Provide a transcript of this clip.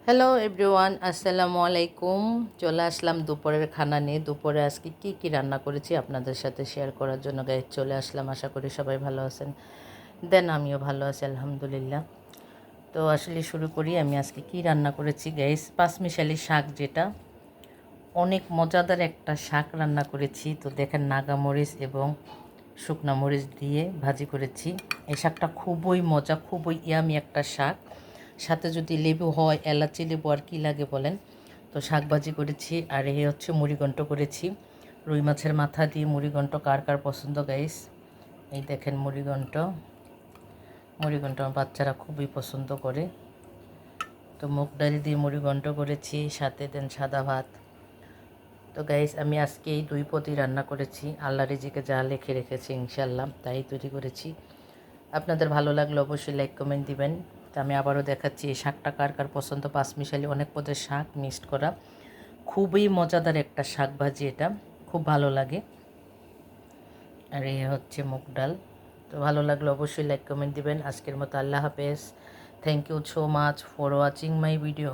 Hello everyone, আসসালামু আলাইকুম। চলে আসলাম দুপুরের খানা নিয়ে। দুপুরে আজকে কি কি রান্না করেছি আপনাদের সাথে শেয়ার করার জন্য গাইজ চলে আসলাম। আশা করি সবাই ভালো আছেন। আমিও ভালো আছি আলহামদুলিল্লাহ। তো আসলে শুরু করি, আমি আজকে কি রান্না করেছি গাইজ। পাঁচমিশালি শাক, যেটা অনেক মজাদার একটা শাক রান্না করেছি। তো দেখেন, নাগামরিচ এবং শুকনা মরিচ দিয়ে ভাজি করেছি। এই শাকটা খুবই মজা, খুবই ইয়ামি একটা শাক। সাথে যদি লেবু হয়, এলাচি লেবু আর কি লাগে বলেন। তো শাক ভাজি করেছি। আর এই হচ্ছে মুড়িঘণ্ট করেছি, রুই মাছের মাথা দিয়ে মুড়িঘণ্ট। কার কার পছন্দ গাইস? এই দেখেন মুড়িঘণ্ট। মুড়িঘণ্ট আমার বাচ্চারা খুবই পছন্দ করে। তো মুগ ডাল দিয়ে মুড়িঘণ্ট করেছি, সাথে দেন সাদা ভাত। তো গাইস, আমি আজকে এই দুই পদই রান্না করেছি। আল্লাহ রিজিকে যা লিখে রেখেছি ইনশাল্লাহ তাই তৈরি করেছি। আপনাদের ভালো লাগলে অবশ্যই লাইক কমেন্ট দিবেন। তো আমি আবারও দেখাচ্ছি এই শাকটা কার কার পছন্দ। পাঁচমিশালি অনেক পদের শাক মিক্সড করা, খুবই মজাদার একটা শাক ভাজি, এটা খুব ভালো লাগে। আর এই হচ্ছে মুগ ডাল। তো ভালো লাগলে অবশ্যই লাইক কমেন্ট দিবেন। আজকের মতো আল্লাহ হাফেজ। Thank you so much for watching my video.